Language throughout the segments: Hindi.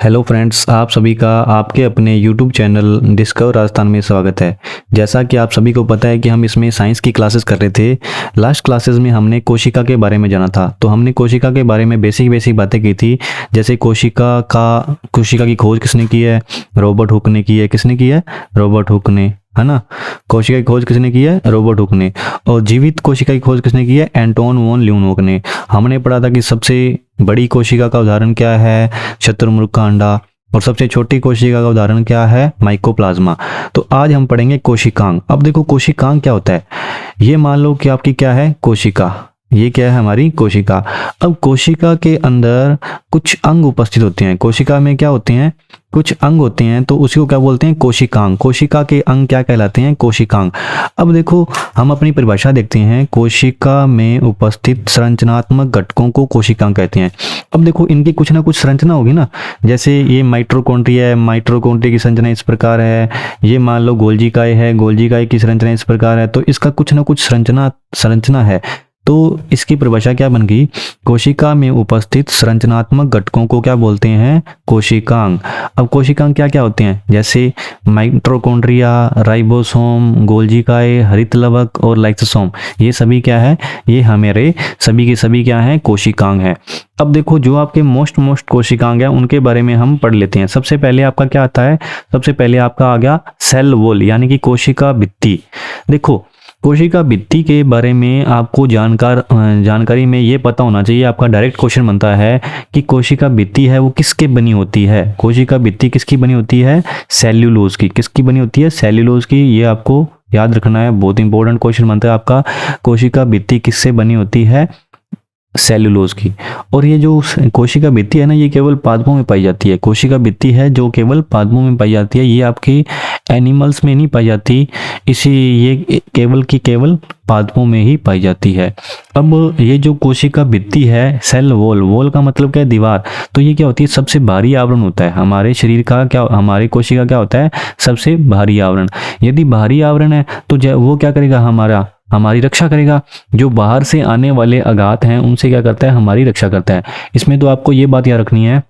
हेलो फ्रेंड्स, आप सभी का आपके अपने यूट्यूब चैनल डिस्कवर राजस्थान में स्वागत है। जैसा कि आप सभी को पता है कि हम इसमें साइंस की क्लासेस कर रहे थे। लास्ट क्लासेस में हमने कोशिका के बारे में जाना था, तो हमने कोशिका के बारे में बेसिक बातें की थी। जैसे कोशिका की खोज किसने की है? रॉबर्ट हुक ने की है। किसने की है? रॉबर्ट हुक ने, है ना। कोशिका की खोज किसने की है? रॉबर्ट हुक ने। और जीवित कोशिका की खोज किसने की है? एंटोन वॉन ल्यूनहोक ने। हमने पढ़ा था कि सबसे बड़ी कोशिका का उदाहरण क्या है? शतुरमुर्ग का अंडा। और सबसे छोटी कोशिका का उदाहरण क्या है? माइकोप्लाज्मा। तो आज हम पढ़ेंगे कोशिकांग। अब देखो कोशिकांग क्या होता है। ये मान लो कि आपकी क्या है? कोशिका। ये क्या है? हमारी कोशिका। अब कोशिका के अंदर कुछ अंग उपस्थित होते हैं। कोशिका में क्या होते हैं? कुछ अंग होते हैं, तो उसी को क्या बोलते हैं? कोशिकांग। कोशिका के अंग क्या कहलाते हैं? कोशिकांग। अब देखो हम अपनी परिभाषा देखते हैं। कोशिका में उपस्थित संरचनात्मक घटकों को कोशिकांग कहते हैं। अब देखो इनकी कुछ ना कुछ संरचना होगी ना। जैसे ये माइटोकॉन्ड्रिया है, माइटोकॉन्ड्रिया की संरचना इस प्रकार है। ये मान लो गोल्जी काय है, गोल्जी काय की संरचना इस प्रकार है। तो इसका कुछ ना कुछ संरचना है। तो इसकी परिभाषा क्या बन गई? कोशिका में उपस्थित संरचनात्मक घटकों को क्या बोलते हैं? कोशिकांग। अब कोशिकांग क्या क्या होते हैं? जैसे माइटोकॉन्ड्रिया, राइबोसोम, गोल्जी काय, हरित लवक और लाइसोसोम। ये सभी क्या है? ये हमारे सभी के सभी क्या है? कोशिकांग है। अब देखो जो आपके मोस्ट कोशिकांग है उनके बारे में हम पढ़ लेते हैं। सबसे पहले आपका क्या आता है? सबसे पहले आपका आ गया सेल वॉल, यानी कि कोशिका भित्ति। देखो कोशिका भित्ति के बारे में आपको जानकारी में ये पता होना चाहिए। आपका डायरेक्ट क्वेश्चन बनता है कि कोशिका भित्ति है वो किसके बनी होती है? कोशिका भित्ति किसकी बनी होती है? सेल्यूलोज की। किसकी बनी होती है? सेल्यूलोज की। ये आपको याद रखना है, बहुत इंपॉर्टेंट क्वेश्चन बनता है आपका। कोशिका भित्ति किससे बनी होती है? सेल्यूलोज की। और ये जो कोशिका भित्ति है ना, ये केवल पादपों में पाई जाती है। कोशिका भित्ति है जो केवल पादपों में पाई जाती है। ये आपकी एनिमल्स में नहीं पाई जाती, ये केवल पादपों में ही पाई जाती है। अब ये जो कोशिका भित्ति है, सेल वॉल, वॉल का मतलब क्या है? दीवार। तो ये क्या होती है? सबसे भारी आवरण होता है हमारे शरीर का। क्या हमारी कोशिका क्या होता है? सबसे भारी आवरण। यदि भारी आवरण है तो वो क्या करेगा? हमारी रक्षा करेगा। जो बाहर से आने वाले आघात हैं उनसे क्या करता है? हमारी रक्षा करता है। इसमें तो आपको ये बात याद रखनी है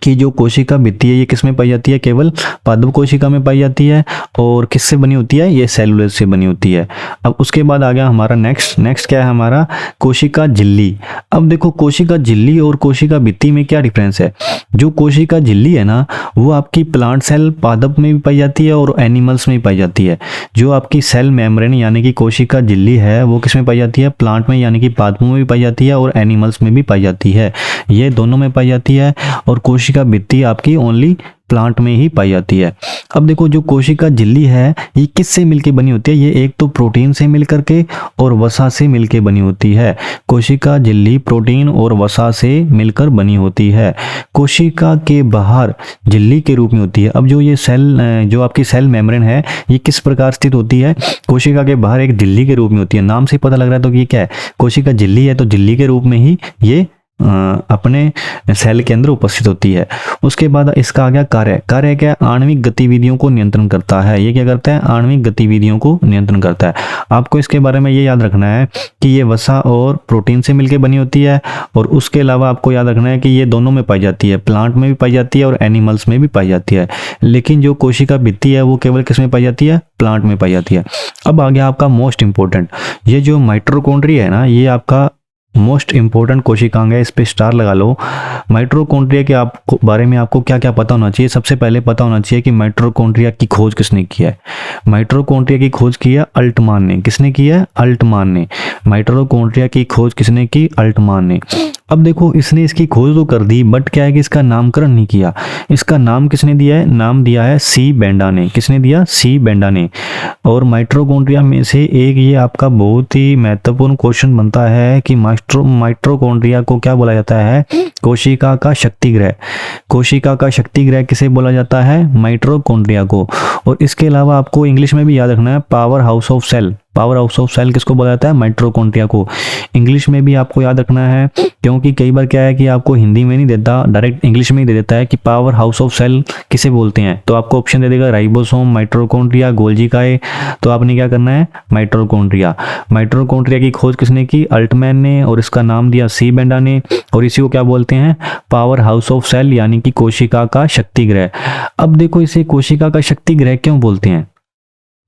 कि जो कोशिका भित्ति है ये किस में पाई जाती है? केवल पादप कोशिका में पाई जाती है। और किससे बनी होती है? ये सेलुलोज से बनी होती है। अब उसके बाद आ गया हमारा नेक्स्ट क्या है हमारा? कोशिका झिल्ली। अब देखो कोशिका झिल्ली और कोशिका भित्ति में क्या डिफरेंस है? जो कोशिका झिल्ली है ना, वो आपकी प्लांट सेल पादप में भी पाई जाती है और एनिमल्स में भी पाई जाती है। जो आपकी सेल मेम्ब्रेन यानी कि कोशिका झिल्ली है वो किस में पाई जाती है? प्लांट में यानी कि पादपों में भी पाई जाती है और एनिमल्स में भी पाई जाती है। ये दोनों में पाई जाती है। और कोशिका भित्ति आपकी ओनली प्लांट में ही पाई जाती है। अब देखो जो कोशिका झिल्ली है ये किससे मिलकर बनी होती है? ये एक तो प्रोटीन से मिलकर के और वसा से मिलकर बनी होती है। कोशिका झिल्ली प्रोटीन और वसा से मिलकर बनी होती है। कोशिका के बाहर झिल्ली के रूप में होती है। अब जो आपकी सेल मेम्ब्रेन है ये किस प्रकार स्थित होती है? कोशिका के बाहर एक झिल्ली के रूप में होती है। नाम से पता लग रहा है तो ये क्या है? कोशिका झिल्ली है, तो झिल्ली के रूप में ही ये अपने सेल के अंदर उपस्थित होती है। उसके बाद इसका आ गया कार्य क्या? आणविक गतिविधियों को नियंत्रण करता है। ये क्या करता है? आणविक गतिविधियों को नियंत्रण करता है। आपको इसके बारे में ये याद रखना है कि ये वसा और प्रोटीन से मिलकर बनी होती है। और उसके अलावा आपको याद रखना है कि ये दोनों में पाई जाती है, प्लांट में भी पाई जाती है और एनिमल्स में भी पाई जाती है। लेकिन जो कोशिका भित्ति है वो केवल किस में पाई जाती है? प्लांट में पाई जाती है। अब आ गया आपका मोस्ट इंपोर्टेंट, ये जो माइटोकॉन्ड्रिया है ना, ये आपका मोस्ट इंपॉर्टेंट कोशिकांग है। इस पे स्टार लगा लो। माइटोकॉन्ड्रिया के बारे में आपको क्या क्या पता होना चाहिए? सबसे पहले पता होना चाहिए कि माइटोकॉन्ड्रिया की खोज किसने की है? माइटोकॉन्ड्रिया की खोज की है अल्टमान ने। किसने की है? अल्टमान ने। माइटोकॉन्ड्रिया की खोज किसने की? अल्टमान ने। अब देखो इसने इसकी खोज तो कर दी, बट क्या है कि इसका नामकरण नहीं किया। इसका नाम किसने दिया है? नाम दिया है सी बेंडा ने। किसने दिया? सी बेंडा ने। और माइटोकॉन्ड्रिया में से एक ये आपका बहुत ही महत्वपूर्ण क्वेश्चन बनता है कि माइटोकॉन्ड्रिया को क्या बोला जाता है? कोशिका का शक्तिगृह। कोशिका का शक्तिगृह किसे बोला जाता है? माइटोकॉन्ड्रिया को। और इसके अलावा आपको इंग्लिश में भी याद रखना है power house of cell. Power house of cell किसको बोला जाता है? माइटोकॉन्ड्रिया को। इंग्लिश में भी आपको याद रखना है, क्योंकि कई बार क्या है कि आपको हिंदी में नहीं देता, डायरेक्ट इंग्लिश में ही दे देता है कि पावर हाउस ऑफ सेल किसे बोलते हैं। तो आपको ऑप्शन दे देगा राइबोसोम, माइटोकॉन्ड्रिया, गोल्जी काय। तो आपने क्या करना है? माइटोकॉन्ड्रिया। माइटोकॉन्ड्रिया की खोज किसने की? अल्टमैन ने, और इसका नाम दिया सी बेंडा ने, और इसी को क्या बोलते हैं? पावर हाउस ऑफ सेल, यानी कि कोशिका का शक्ति ग्रह। अब देखो इसे कोशिका का शक्ति ग्रह क्यों बोलते हैं,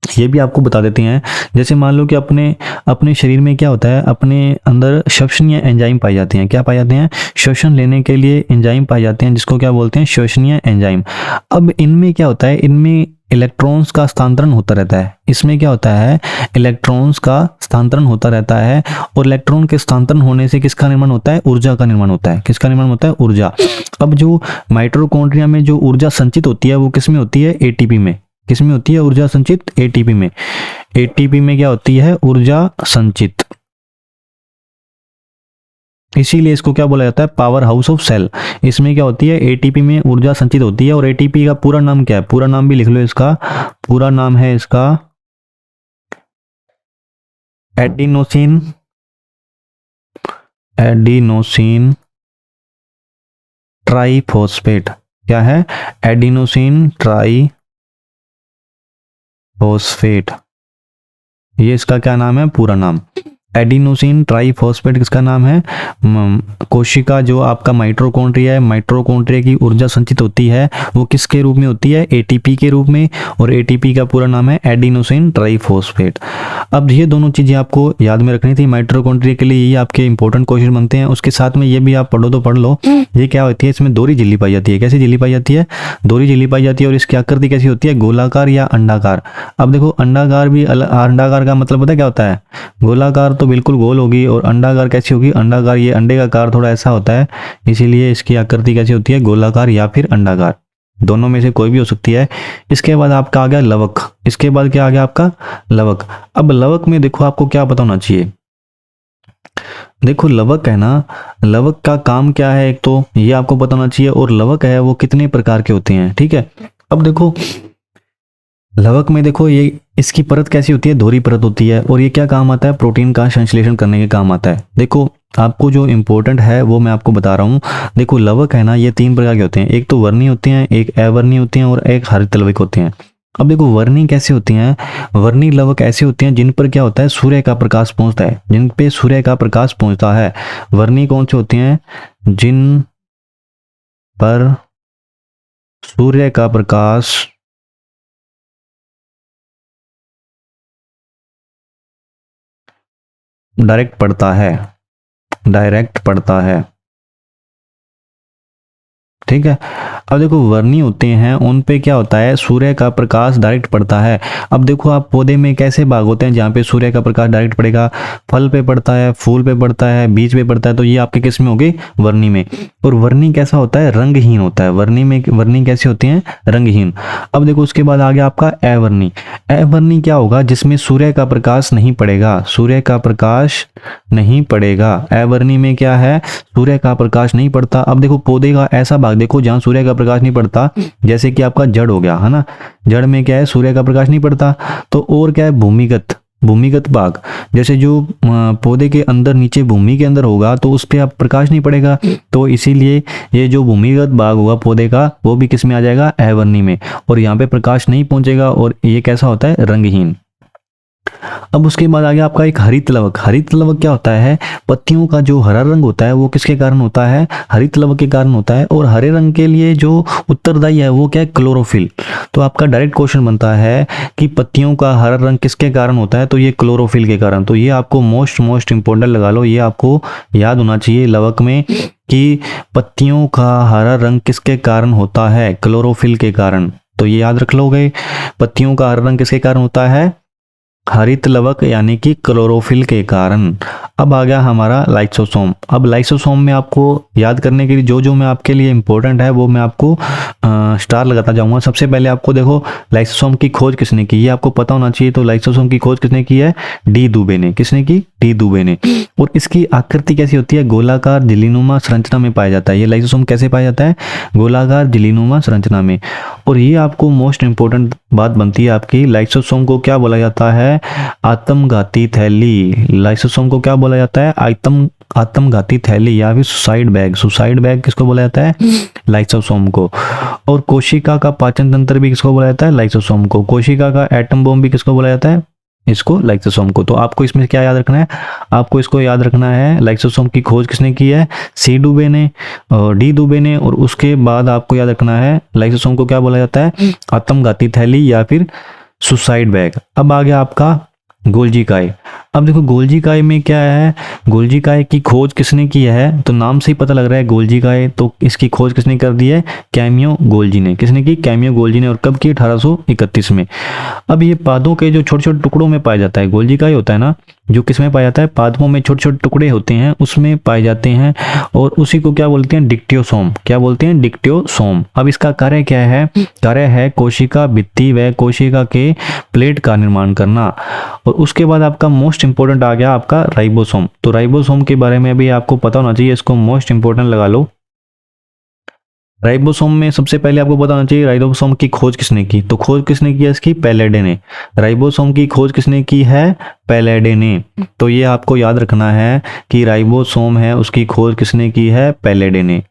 ये भी आपको बता देते हैं। जैसे मान लो कि अपने अपने शरीर में क्या होता है, अपने अंदर श्वसनीय एंजाइम पाए जाते हैं। क्या पाए जाते हैं? श्वसन लेने के लिए एंजाइम पाए जाते हैं, जिसको क्या बोलते हैं? श्वसनीय एंजाइम। अब इनमें क्या होता है? इनमें इलेक्ट्रॉन्स का स्थानांतरण होता रहता है। इसमें क्या होता है? इलेक्ट्रॉन्स का स्थानांतरण होता रहता है, और इलेक्ट्रॉन के स्थानांतरण होने से किसका निर्माण होता है? ऊर्जा का निर्माण होता है। किसका निर्माण होता है? ऊर्जा। अब जो माइटोकॉन्ड्रिया में जो ऊर्जा संचित होती है वो किसमें होती है? एटीपी में। किसमें होती है ऊर्जा संचित? एटीपी में। एटीपी में क्या होती है? ऊर्जा संचित। इसीलिए इसको क्या बोला जाता है? Power house of cell. इसमें क्या होती है? एटीपी में ऊर्जा संचित होती है। और एटीपी का पूरा नाम क्या है? पूरा नाम भी लिख लो इसका। पूरा नाम है इसका एडिनोसिन ट्राइफॉस्फेट। क्या है? Adenosine triphosphate. ये इसका क्या नाम है? पूरा नाम। एडिनोसिन ट्राइफॉस्फेट किसका नाम है? कोशिका जो आपका माइटोकॉन्ड्रिया है, माइटोकॉन्ड्रिया की ऊर्जा संचित होती है वो किसके रूप में होती है? एटीपी के रूप में। और एटीपी का पूरा नाम है एडिनोसिन ट्राइफॉस्फेट। अब ये दोनों चीजें आपको याद में रखनी थी माइटोकॉन्ड्रिया के लिए, ये आपके इंपॉर्टेंट क्वेश्चन बनते हैं। उसके साथ में ये भी आप पढ़ो तो पढ़ लो, ये क्या होती है? इसमें दोहरी झिल्ली पाई जाती है। कैसी झिल्ली पाई जाती है? दोहरी झिल्ली पाई जाती है। और इसकी आकृति कैसी होती है? गोलाकार या अंडाकार। अब देखो अंडाकार भी, अंडाकार का मतलब पता है क्या होता है? गोलाकार तो बिल्कुल गोल होगी, और अंडाकार कैसी होगी? अंडाकार, ये अंडे का आकार थोड़ा ऐसा होता है, इसीलिए इसकी आकृति कैसी होती है? गोलाकार या फिर अंडाकार, दोनों में से कोई भी हो सकती है। इसके बाद आपका आ गया लवक। इसके बाद क्या आ गया आपका? लवक। अब लवक में देखो आपको क्या पता होना चाहिए। देखो लवक है ना, लवक का काम क्या है, एक तो ये आपको पता होना चाहिए। और लवक है वो कितने प्रकार के होते हैं, ठीक है। अब देखो लवक में देखो ये इसकी परत कैसी होती है? दोहरी परत होती है। और ये क्या काम आता है? प्रोटीन का संश्लेषण करने के काम आता है। देखो आपको जो इंपॉर्टेंट है वो मैं आपको बता रहा हूँ। देखो लवक है ना, ये 3 प्रकार के होते हैं। एक तो वर्णी होते हैं, एक अवर्णी होते हैं, और एक हरित लवक होते हैं। अब देखो वर्णी कैसे होती हैं? वर्णी लवक ऐसे होते हैं जिन पर क्या होता है? सूर्य का प्रकाश पहुंचता है, जिन पे सूर्य का प्रकाश पहुंचता है। वर्णी कौन से होते हैं? जिन पर सूर्य का प्रकाश डायरेक्ट पड़ता है, ठीक है। अब देखो वर्णी होते हैं उन पे क्या होता है? सूर्य का प्रकाश डायरेक्ट पड़ता है। अब देखो आप पौधे में कैसे भाग होते हैं जहाँ पे सूर्य का प्रकाश डायरेक्ट पड़ेगा? फल पे पड़ता है, फूल पे पड़ता है, बीज पे पड़ता है। तो ये आपके किस में हो गई? वर्णी में। और वर्णी कैसा होता है? रंगहीन होता है। वर्णी कैसी होती है? रंगहीन। अब देखो उसके बाद आ गया आपका अवर्णी। अवर्णी क्या होगा? जिसमें सूर्य का प्रकाश नहीं पड़ेगा, सूर्य का प्रकाश नहीं पड़ेगा। अवर्णी में क्या है? सूर्य का प्रकाश नहीं पड़ता। अब देखो पौधे का ऐसा भाग देखो जहां सूर्य का प्रकाश नहीं पड़ता, जैसे कि आपका जड़ हो गया है ना, जड़ में क्या है? सूर्य का प्रकाश नहीं पड़ता। तो और क्या है? भूमिगत भाग, जैसे जो पौधे के अंदर नीचे भूमि के अंदर होगा तो उस पर आप प्रकाश नहीं पड़ेगा। तो इसीलिए ये जो भूमिगत भाग होगा पौधे का वो भी किस में आ जाएगा? अवर्णी में। और यहाँ पे प्रकाश नहीं पहुंचेगा, और ये कैसा होता है? रंगहीन। अब उसके बाद आ गया आपका एक हरित लवक। हरित लवक क्या होता है? पत्तियों का जो हरा रंग होता है वो किसके कारण होता है? हरित लवक के कारण होता है। और हरे रंग के लिए जो उत्तरदायी है वो क्या है? क्लोरोफिल। तो आपका डायरेक्ट क्वेश्चन बनता है कि पत्तियों का हरा रंग किसके कारण होता है? तो ये क्लोरोफिल के कारण। तो ये आपको मोस्ट इंपोर्टेंट लगा लो, ये आपको याद होना चाहिए लवक में कि पत्तियों का हरा रंग किसके कारण होता है? क्लोरोफिल के कारण। तो ये याद रख लोगे, पत्तियों का हरा रंग किसके कारण होता है? हरित लवक यानी कि क्लोरोफिल के कारण। अब आ गया हमारा लाइसोसोम। अब लाइसोसोम में आपको याद करने के लिए जो मैं आपके लिए इंपॉर्टेंट है वो मैं आपको स्टार लगाता जाऊंगा। सबसे पहले आपको देखो लाइसोसोम की खोज किसने की, ये आपको पता होना चाहिए। तो लाइसोसोम की खोज किसने की है? डी दुबे ने। किसने की? डी दुबे ने। और इसकी आकृति कैसी होती है? गोलाकार झिल्लीनुमा संरचना में पाया जाता है। ये लाइसोसोम कैसे पाया जाता है? गोलाकार झिल्लीनुमा संरचना में। और ये आपको मोस्ट इंपोर्टेंट बात बनती है आपकी, लाइसोसोम को क्या बोला जाता है? आत्मघाती थैली। लाइसोसोम को क्या बोला जाता है? आत्मघाती थैली या फिर सुसाइड बैग। सुसाइड बैग किसको बोला जाता है? लाइसोसोम को। और कोशिका का पाचन तंत्र भी किसको बोला जाता है? लाइसोसोम को। कोशिका का एटम बॉम्ब भी किसको बोला जाता है? इसको, लाइसोसोम को। तो आपको इसमें क्या याद रखना है? आपको इसको याद रखना है लाइसोसोम की खोज किसने की है? सी डुबे ने और डी दुबे ने। और उसके बाद आपको याद रखना है लाइसोसोम को क्या बोला जाता है? आत्मघाती थैली या फिर सुसाइड बैग। अब आ गया आपका गोल्जी काय। अब देखो गोल्जी काय में क्या है? गोल्जी काय की खोज किसने की है? तो नाम से ही पता लग रहा है गोल्जी काय, तो इसकी खोज किसने कर दी है? कैमियो गोल्जी ने। किसने की? कैमियो गोल्जी ने। और कब की? 1831 में। अब ये पादों के जो छोटे छोटे टुकड़ों में पाया जाता है, गोल्जी काय होता है ना, जो किसमें पाया जाता है? पादपों में छोटे छोटे टुकड़े होते हैं, उसमें पाए जाते हैं। और उसी को क्या बोलते हैं? डिक्टियोसोम। क्या बोलते हैं? डिक्टियोसोम। अब इसका कार्य क्या है? कार्य है कोशिका भित्ति व कोशिका के प्लेट का निर्माण करना। और उसके बाद आपका मोस्ट इंपोर्टेंट आ गया आपका राइबोसोम। तो राइबोसोम के बारे में भी आपको पता होना चाहिए, इसको मोस्ट इंपोर्टेंट लगा लो। राइबोसोम में सबसे पहले आपको पता होना चाहिए राइबोसोम की खोज किसने की। तो खोज किसने की है इसकी? पैलेडे ने। राइबोसोम की खोज किसने की है? पैलेडे ने। तो ये आपको याद रखना है कि राइबोसोम है उसकी खोज किसने की है? पैलेडे ने।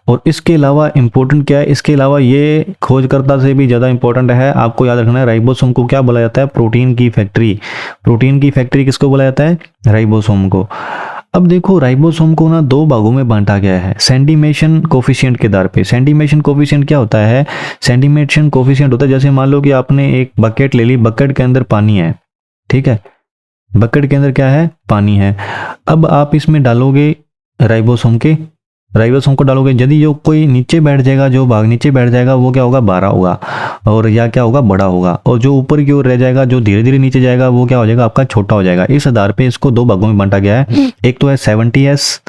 और इसके अलावा इंपॉर्टेंट क्या है? इसके अलावा ये खोजकर्ता से भी ज़्यादा इंपॉर्टेंट है, आपको याद रखना है राइबोसोम को क्या बोला जाता है? प्रोटीन की फैक्ट्री। प्रोटीन की फैक्ट्री किसको बोला जाता है? राइबोसोम को। अब देखो राइबोसोम को ना दो भागों में बांटा गया है सेंडिमेशन कोफिशिएंट के आधार पे। सेंडिमेशन कोफिशिएंट क्या होता है? सेंडिमेशन कोफिशिएंट होता है, जैसे मान लो कि आपने एक बकेट ले ली, बकेट के अंदर पानी है, ठीक है, बकेट के अंदर क्या है? पानी है। अब आप इसमें डालोगे राइबोसोम को डालोगे, यदि जो कोई नीचे बैठ जाएगा, जो भाग नीचे बैठ जाएगा वो क्या होगा? बड़ा होगा। और या क्या होगा? बड़ा होगा। और जो ऊपर की ओर रह जाएगा, जो धीरे धीरे नीचे जाएगा, वो क्या हो जाएगा? आपका छोटा हो जाएगा। इस आधार पे इसको दो भागों में बांटा गया है, एक तो है 70s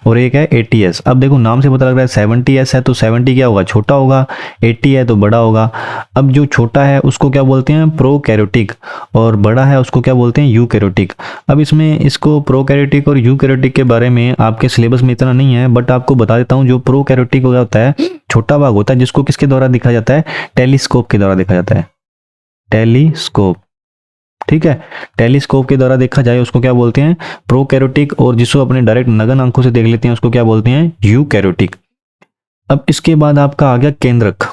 और एक है 80s। अब देखो नाम से पता लग रहा है 70s है तो 70 क्या होगा? छोटा होगा। 80 है तो बड़ा होगा। अब जो छोटा है उसको क्या बोलते हैं? प्रोकैरियोटिक। और बड़ा है उसको क्या बोलते हैं? यूकैरियोटिक। अब इसमें इसको प्रोकैरियोटिक और यूकैरियोटिक के बारे में आपके सिलेबस में इतना नहीं है, बट आपको बता देता हूँ। जो प्रोकैरियोटिक होता है, छोटा भाग होता है, जिसको किसके द्वारा दिखा जाता है? टेलीस्कोप के द्वारा देखा जाता है। टेलीस्कोप, ठीक है, टेलीस्कोप के द्वारा देखा जाए उसको क्या बोलते हैं? प्रोकैरियोटिक। और जिसको अपने डायरेक्ट नगन आंखों से देख लेते हैं उसको क्या बोलते हैं? यूकैरियोटिक। अब इसके बाद आपका आ गया केंद्रक।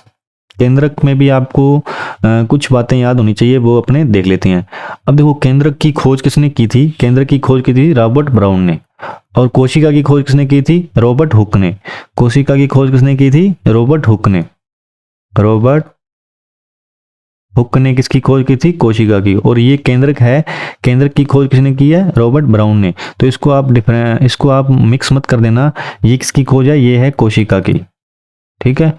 केंद्रक में भी आपको कुछ बातें याद होनी चाहिए, वो अपने देख लेते हैं। अब देखो केंद्रक की खोज किसने की थी? केंद्रक की खोज की थी रॉबर्ट ब्राउन ने। और कोशिका की खोज किसने की थी? रॉबर्ट हुक ने। कोशिका की खोज किसने की थी? रॉबर्ट हुक ने। रॉबर्ट हुक ने किसकी खोज की थी? कोशिका की। और ये केंद्रक है, केंद्रक की खोज किसने की है? रॉबर्ट ब्राउन ने। तो इसको आप मिक्स मत कर देना। ये किसकी खोज है? ये है कोशिका की, ठीक है।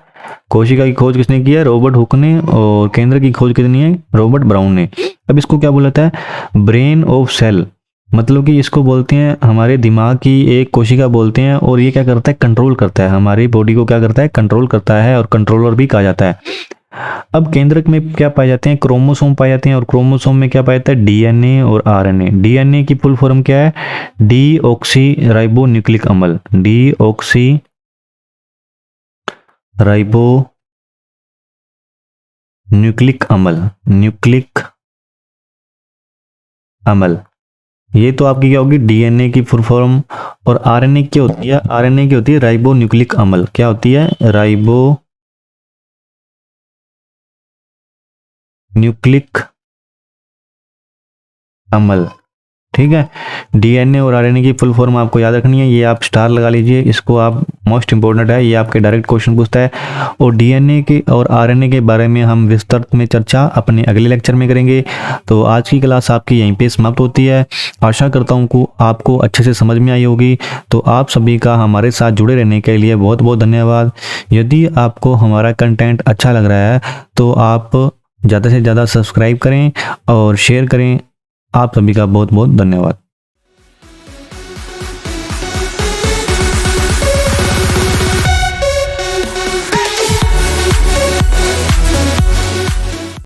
कोशिका की खोज किसने की है? रॉबर्ट हुक ने। और केंद्र की खोज कितनी है? रॉबर्ट ब्राउन ने। अब इसको क्या बोला जाता है? Brain of cell. मतलब कि इसको बोलते हैं हमारे दिमाग की एक कोशिका बोलते हैं। और ये क्या करता है? कंट्रोल करता है, हमारी बॉडी को क्या करता है? कंट्रोल करता है। और कंट्रोलर भी कहा जाता है। अब केंद्रक में क्या पाए जाते हैं? क्रोमोसोम पाए जाते हैं। और क्रोमोसोम में क्या पाया जाता है? डीएनए और आरएनए। डीएनए की फुल फॉर्म क्या है? डीऑक्सी राइबो न्यूक्लिक अम्ल। डीऑक्सी राइबो न्यूक्लिक अम्ल। न्यूक्लिक अम्ल, ये तो आपकी क्या होगी? डीएनए की फुल फॉर्म। और आरएनए क्या होती है? आरएनए की होती है राइबो न्यूक्लिक अम्ल। क्या होती है? राइबो न्यूक्लिक अम्ल, ठीक है। डीएनए और आरएनए की फुल फॉर्म आपको याद रखनी है, ये आप स्टार लगा लीजिए, इसको आप मोस्ट इंपोर्टेंट है, ये आपके डायरेक्ट क्वेश्चन पूछता है। और डीएनए के और आरएनए के बारे में हम विस्तृत में चर्चा अपने अगले लेक्चर में करेंगे। तो आज की क्लास आपकी यहीं पे समाप्त होती है। आशा करता हूँ कि आपको अच्छे से समझ में आई होगी। तो आप सभी का हमारे साथ जुड़े रहने के लिए बहुत बहुत धन्यवाद। यदि आपको हमारा कंटेंट अच्छा लग रहा है तो आप ज़्यादा से ज़्यादा सब्सक्राइब करें और शेयर करें। आप सभी का बहुत बहुत धन्यवाद।